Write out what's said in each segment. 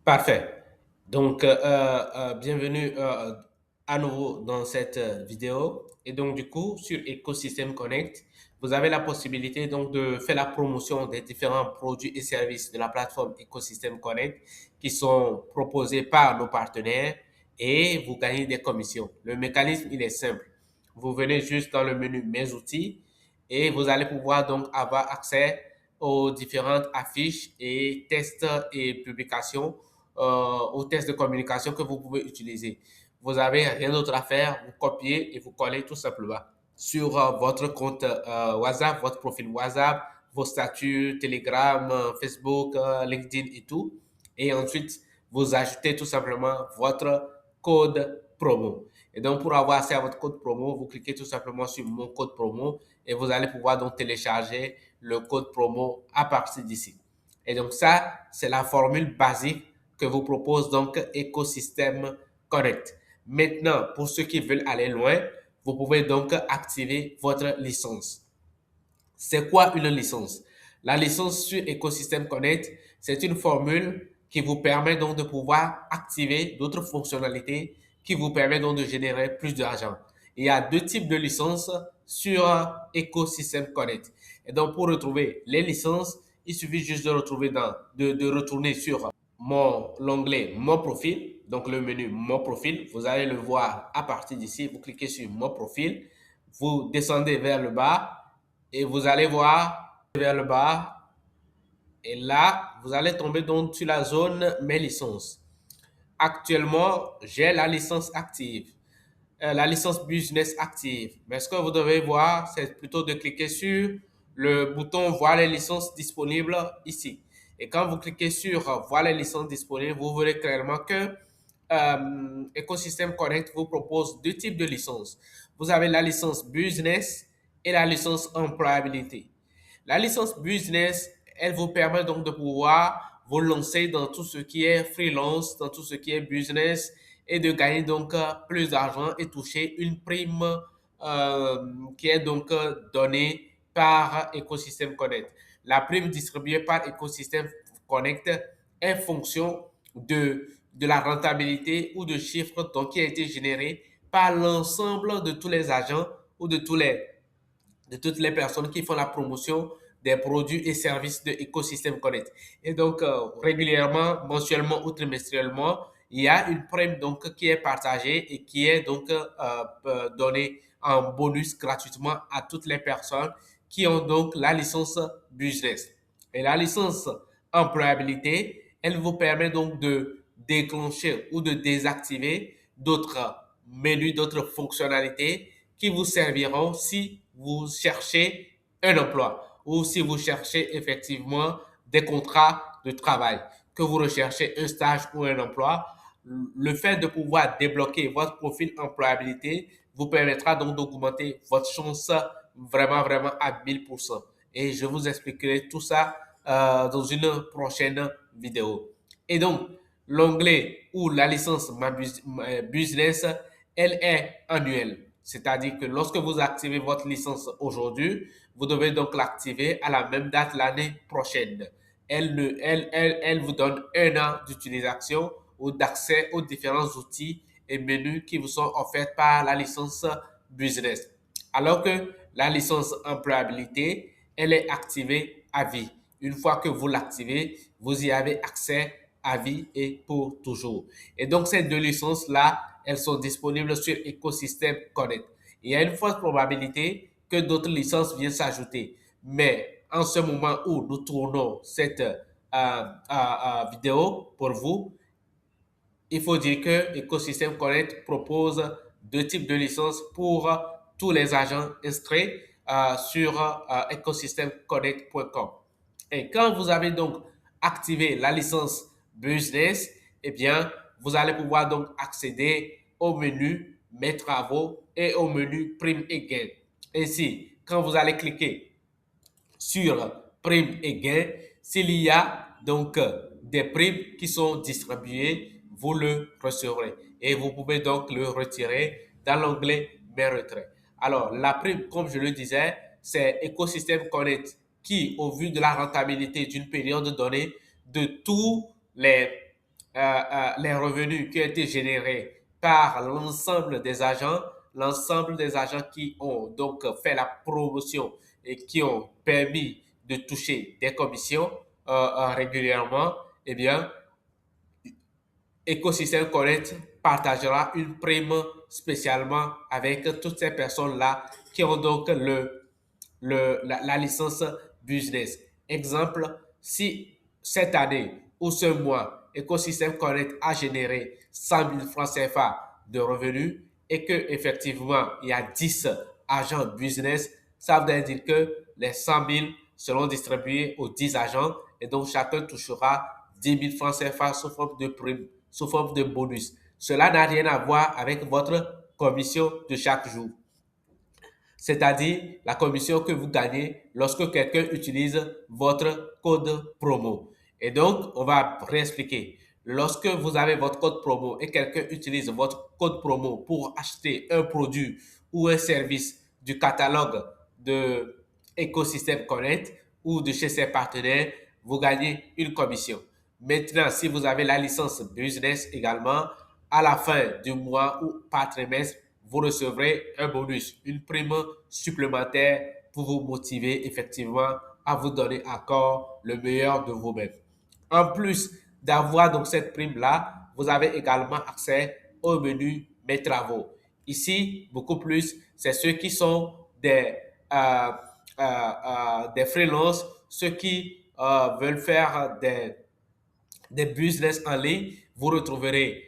Parfait. Donc, bienvenue à nouveau dans cette vidéo. Et donc, du coup, sur Ecosystem Connect, vous avez la possibilité donc de faire la promotion des différents produits et services de la plateforme Ecosystem Connect qui sont proposés par nos partenaires et vous gagnez des commissions. Le mécanisme, il est simple. Vous venez juste dans le menu Mes outils et vous allez pouvoir donc avoir accès aux différentes affiches et tests et publications aux tests de communication que vous pouvez utiliser. Vous n'avez rien d'autre à faire, vous copiez et vous collez tout simplement sur votre compte WhatsApp, votre profil WhatsApp, vos statuts, Telegram, Facebook, LinkedIn et tout. Et ensuite, vous ajoutez tout simplement votre code promo. Et donc, pour avoir accès à votre code promo, vous cliquez tout simplement sur mon code promo et vous allez pouvoir donc télécharger le code promo à partir d'ici. Et donc, ça, c'est la formule basique que vous propose donc Écosystème Connect. Maintenant, pour ceux qui veulent aller loin, vous pouvez donc activer votre licence. C'est quoi une licence? La licence sur Ecosystem Connect, c'est une formule qui vous permet donc de pouvoir activer d'autres fonctionnalités qui vous permettent donc de générer plus d'argent. Il y a deux types de licences sur Ecosystem Connect. Et donc, pour retrouver les licences, il suffit juste de retourner sur l'onglet Mon profil, donc le menu Mon profil. Vous allez le voir à partir d'ici. Vous cliquez sur Mon profil, vous descendez vers le bas et vous allez voir vers le bas. Et là, vous allez tomber donc sur la zone Mes licences. Actuellement, j'ai la licence active, la licence business active. Mais ce que vous devez voir, c'est plutôt de cliquer sur le bouton Voir les licences disponibles ici. Et quand vous cliquez sur Voir les licences disponibles, vous verrez clairement que Ecosystem Connect vous propose deux types de licences. Vous avez la licence business et la licence employabilité. La licence business, elle vous permet donc de pouvoir vous lancer dans tout ce qui est freelance, dans tout ce qui est business et de gagner donc plus d'argent et toucher une prime qui est donc donnée par Ecosystem Connect. La prime distribuée par Ecosystem Connect est fonction de la rentabilité ou de chiffre donc, qui a été généré par l'ensemble de tous les agents ou de toutes les personnes qui font la promotion des produits et services de Ecosystem Connect. Et donc, régulièrement, mensuellement ou trimestriellement, il y a une prime donc, qui est partagée et qui est donc donnée en bonus gratuitement à toutes les personnes qui ont donc la licence business. Et la licence employabilité, elle vous permet donc de déclencher ou de désactiver d'autres menus, d'autres fonctionnalités qui vous serviront si vous cherchez un emploi ou si vous cherchez effectivement des contrats de travail, que vous recherchez un stage ou un emploi. Le fait de pouvoir débloquer votre profil employabilité vous permettra donc d'augmenter votre chance vraiment à 1000%. Et je vous expliquerai tout ça dans une prochaine vidéo. Et donc, l'onglet ou la licence Business, elle est annuelle. C'est-à-dire que lorsque vous activez votre licence aujourd'hui, vous devez donc l'activer à la même date l'année prochaine. Elle vous donne un an d'utilisation ou d'accès aux différents outils et menus qui vous sont offerts par la licence business. Alors que la licence employabilité, elle est activée à vie. Une fois que vous l'activez, vous y avez accès à vie et pour toujours. Et donc, ces deux licences-là, elles sont disponibles sur Ecosystem Connect. Il y a une forte probabilité que d'autres licences viennent s'ajouter. Mais en ce moment où nous tournons cette vidéo pour vous, il faut dire que Ecosystem Connect propose deux types de licences pour tous les agents inscrits sur ecosystemconnect.com. Et quand vous avez donc activé la licence Business, eh bien, vous allez pouvoir donc accéder au menu Mes travaux et au menu Prime et gain. Ainsi, quand vous allez cliquer sur primes et gains, s'il y a donc des primes qui sont distribuées, vous le recevrez. Et vous pouvez donc le retirer dans l'onglet Mes retraits. Alors, la prime, comme je le disais, c'est Ecosystem Connect qui, au vu de la rentabilité d'une période donnée, de tous les les revenus qui ont été générés par l'ensemble des agents qui ont donc fait la promotion et qui ont permis de toucher des commissions régulièrement, eh bien, Écosystème Connect partagera une prime spécialement avec toutes ces personnes-là qui ont donc la licence business. Exemple, si cette année ou ce mois, Écosystème Connect a généré 100 000 francs CFA de revenus et que effectivement il y a 10 agents business, ça veut dire que les 100 000 seront distribués aux 10 agents et donc chacun touchera 10 000 francs CFA sous forme de prime, sous forme de bonus. Cela n'a rien à voir avec votre commission de chaque jour, c'est-à-dire la commission que vous gagnez lorsque quelqu'un utilise votre code promo. Et donc, on va réexpliquer. Lorsque vous avez votre code promo et quelqu'un utilise votre code promo pour acheter un produit ou un service du catalogue de Écosystème Connect ou de chez ses partenaires, vous gagnez une commission. Maintenant, si vous avez la licence business également, à la fin du mois ou par trimestre, vous recevrez un bonus, une prime supplémentaire pour vous motiver effectivement à vous donner encore le meilleur de vous-même. En plus d'avoir donc cette prime-là, vous avez également accès au menu Mes travaux. Ici, beaucoup plus, c'est ceux qui sont euh, des freelances, ceux qui veulent faire des business en ligne, vous retrouverez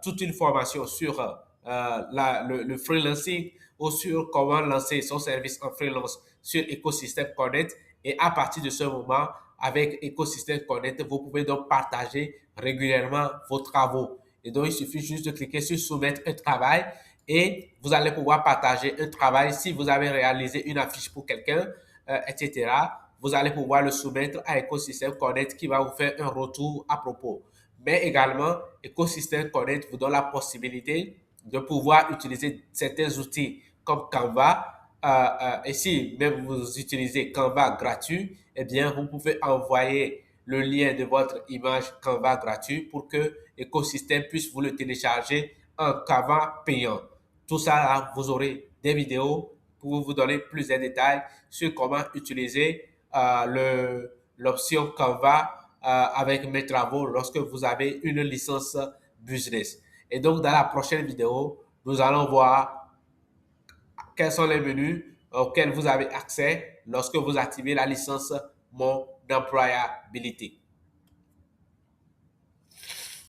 toute une formation sur le freelancing ou sur comment lancer son service en freelance sur Écosystème Connect. Et à partir de ce moment, avec Écosystème Connect, vous pouvez donc partager régulièrement vos travaux. Et donc, il suffit juste de cliquer sur soumettre un travail et vous allez pouvoir partager un travail si vous avez réalisé une affiche pour quelqu'un, etc. Vous allez pouvoir le soumettre à Écosystème Connect qui va vous faire un retour à propos. Mais également, Écosystème Connect vous donne la possibilité de pouvoir utiliser certains outils comme Canva. Et si même vous utilisez Canva gratuit, eh bien, vous pouvez envoyer le lien de votre image Canva gratuit pour que Écosystème puisse vous le télécharger en Canva payant. Tout ça, là, vous aurez des vidéos pour vous donner plus de détails sur comment utiliser l'option Canva avec mes travaux lorsque vous avez une licence business. Et donc, dans la prochaine vidéo, nous allons voir quels sont les menus auxquels vous avez accès lorsque vous activez la licence Mon Employabilité.